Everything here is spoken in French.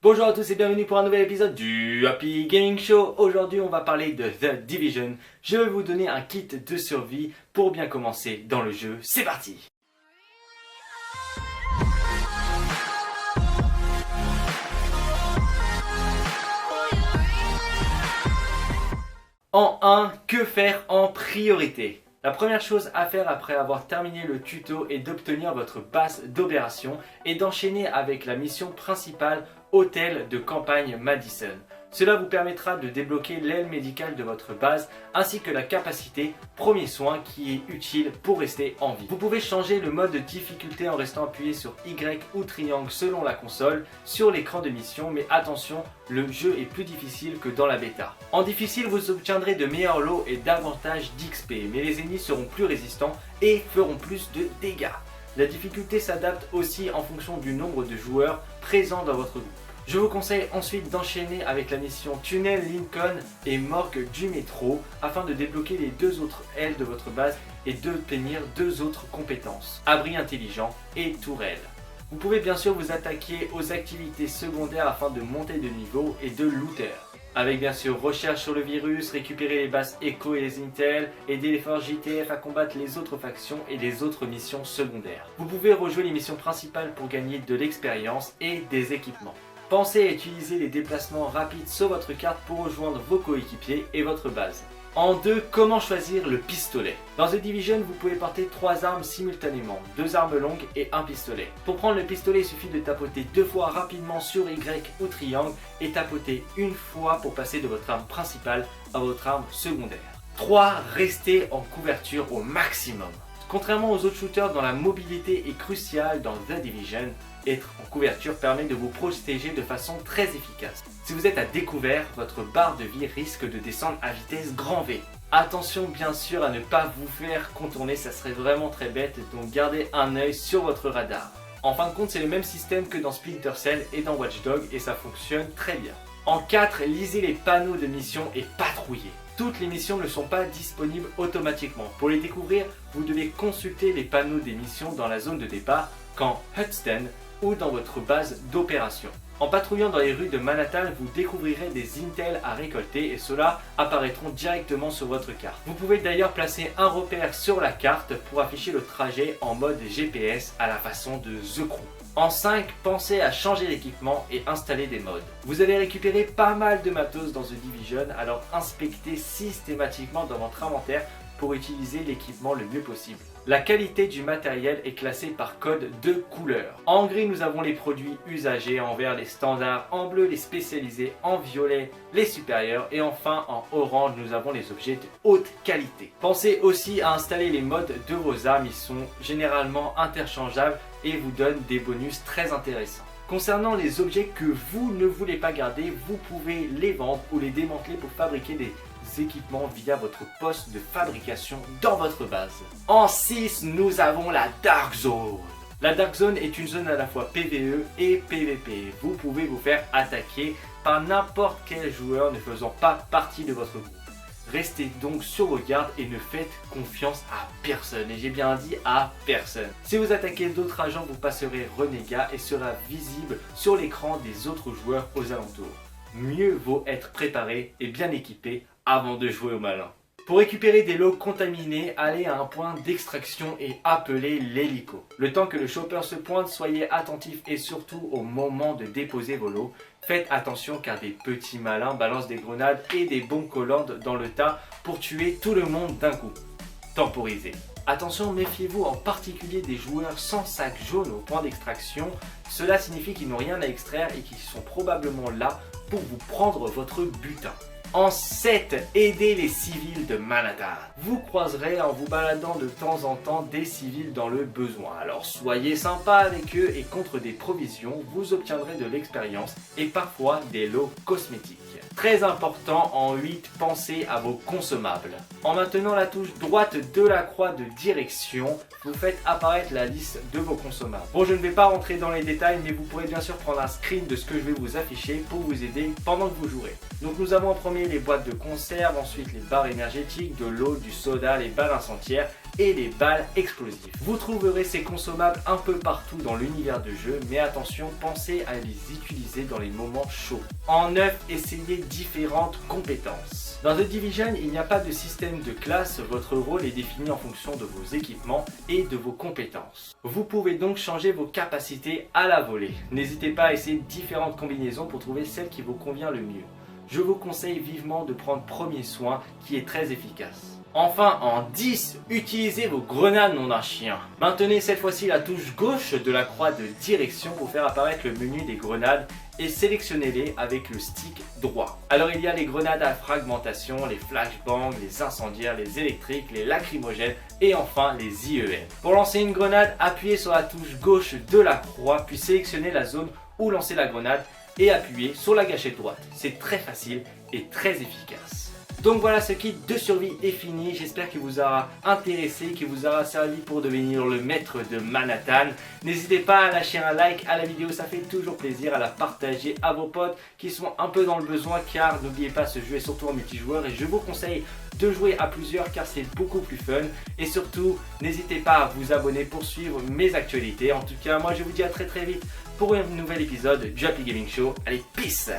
Bonjour à tous et bienvenue pour un nouvel épisode du Happy Gaming Show. Aujourd'hui on va parler de The Division. Je vais vous donner un kit de survie pour bien commencer dans le jeu. C'est parti! En 1, que faire en priorité? La première chose à faire après avoir terminé le tuto est d'obtenir votre base d'opération et d'enchaîner avec la mission principale Hôtel de campagne Madison. Cela vous permettra de débloquer l'aile médicale de votre base ainsi que la capacité Premier Soin qui est utile pour rester en vie. Vous pouvez changer le mode de difficulté en restant appuyé sur Y ou triangle selon la console sur l'écran de mission, mais attention, le jeu est plus difficile que dans la bêta. En difficile, vous obtiendrez de meilleurs lots et davantage d'XP, mais les ennemis seront plus résistants et feront plus de dégâts. La difficulté s'adapte aussi en fonction du nombre de joueurs présents dans votre groupe. Je vous conseille ensuite d'enchaîner avec la mission Tunnel Lincoln et Morgue du métro afin de débloquer les deux autres ailes de votre base et d'obtenir deux autres compétences, Abri intelligent et Tourelle. Vous pouvez bien sûr vous attaquer aux activités secondaires afin de monter de niveau et de looter. Avec bien sûr recherche sur le virus, récupérer les bases Echo et les Intel, aider les forces JTF à combattre les autres factions et les autres missions secondaires. Vous pouvez rejouer les missions principales pour gagner de l'expérience et des équipements. Pensez à utiliser les déplacements rapides sur votre carte pour rejoindre vos coéquipiers et votre base. En 2, comment choisir le pistolet? Dans The Division, vous pouvez porter 3 armes simultanément, 2 armes longues et un pistolet. Pour prendre le pistolet, il suffit de tapoter 2 fois rapidement sur Y ou triangle et tapoter une fois pour passer de votre arme principale à votre arme secondaire. 3. Restez en couverture au maximum. Contrairement aux autres shooters dont la mobilité est cruciale dans The Division, être en couverture permet de vous protéger de façon très efficace. Si vous êtes à découvert, votre barre de vie risque de descendre à vitesse grand V. Attention bien sûr à ne pas vous faire contourner, ça serait vraiment très bête, donc gardez un œil sur votre radar. En fin de compte, c'est le même système que dans Splinter Cell et dans Watch Dogs et ça fonctionne très bien. En 4, lisez les panneaux de mission et patrouillez. Toutes les missions ne sont pas disponibles automatiquement. Pour les découvrir, vous devez consulter les panneaux des missions dans la zone de départ, camp Hudson ou dans votre base d'opération. En patrouillant dans les rues de Manhattan, vous découvrirez des intels à récolter et ceux-là apparaîtront directement sur votre carte. Vous pouvez d'ailleurs placer un repère sur la carte pour afficher le trajet en mode GPS à la façon de The Crew. En 5, pensez à changer d'équipement et installer des mods. Vous allez récupérer pas mal de matos dans The Division, alors inspectez systématiquement dans votre inventaire pour utiliser l'équipement le mieux possible. La qualité du matériel est classée par code de couleur. En gris, nous avons les produits usagés, en vert les standards, en bleu les spécialisés, en violet les supérieurs et enfin en orange nous avons les objets de haute qualité. Pensez aussi à installer les modes de vos armes, ils sont généralement interchangeables et vous donnent des bonus très intéressants. Concernant les objets que vous ne voulez pas garder, vous pouvez les vendre ou les démanteler pour fabriquer des équipements via votre poste de fabrication dans votre base. En 6, nous avons la Dark Zone. La Dark Zone est une zone à la fois PvE et PvP. Vous pouvez vous faire attaquer par n'importe quel joueur ne faisant pas partie de votre groupe. Restez donc sur vos gardes et ne faites confiance à personne. Et j'ai bien dit à personne. Si vous attaquez d'autres agents, vous passerez renégat et sera visible sur l'écran des autres joueurs aux alentours. Mieux vaut être préparé et bien équipé avant de jouer au malin. Pour récupérer des lots contaminés, allez à un point d'extraction et appelez l'hélico. Le temps que le chopper se pointe, soyez attentifs et surtout au moment de déposer vos lots. Faites attention car des petits malins balancent des grenades et des bombes collantes dans le tas pour tuer tout le monde d'un coup. Temporisez. Attention, méfiez-vous en particulier des joueurs sans sac jaune au point d'extraction. Cela signifie qu'ils n'ont rien à extraire et qu'ils sont probablement là pour vous prendre votre butin. En 7, aidez les civils de Manhattan. Vous croiserez en vous baladant de temps en temps des civils dans le besoin. Alors soyez sympa avec eux et contre des provisions, vous obtiendrez de l'expérience et parfois des lots cosmétiques. Très important, en 8, pensez à vos consommables. En maintenant la touche droite de la croix de direction, vous faites apparaître la liste de vos consommables. Bon, je ne vais pas rentrer dans les détails, mais vous pourrez bien sûr prendre un screen de ce que je vais vous afficher pour vous aider pendant que vous jouerez. Donc nous avons en premier premier les boîtes de conserve, ensuite les barres énergétiques, de l'eau, du soda, les balles incendiaires et les balles explosives. Vous trouverez ces consommables un peu partout dans l'univers de jeu, mais attention, pensez à les utiliser dans les moments chauds. En 9, essayez différentes compétences. Dans The Division, il n'y a pas de système de classe, votre rôle est défini en fonction de vos équipements et de vos compétences. Vous pouvez donc changer vos capacités à la volée. N'hésitez pas à essayer différentes combinaisons pour trouver celle qui vous convient le mieux. Je vous conseille vivement de prendre Premier Soin qui est très efficace. Enfin, en 10, utilisez vos grenades nom d'un chien. Maintenez cette fois-ci la touche gauche de la croix de direction pour faire apparaître le menu des grenades et sélectionnez-les avec le stick droit. Alors il y a les grenades à fragmentation, les flashbangs, les incendiaires, les électriques, les lacrymogènes et enfin les IEM. Pour lancer une grenade, appuyez sur la touche gauche de la croix puis sélectionnez la zone où lancer la grenade et appuyez sur la gâchette droite. C'est très facile et très efficace. Donc voilà, ce kit de survie est fini, j'espère qu'il vous aura intéressé, qu'il vous aura servi pour devenir le maître de Manhattan. N'hésitez pas à lâcher un like à la vidéo, ça fait toujours plaisir, à la partager à vos potes qui sont un peu dans le besoin, car n'oubliez pas, ce jeu est surtout en multijoueur et je vous conseille de jouer à plusieurs car c'est beaucoup plus fun. Et surtout, n'hésitez pas à vous abonner pour suivre mes actualités. En tout cas, moi je vous dis à très vite pour un nouvel épisode du Happy Gaming Show. Allez, peace!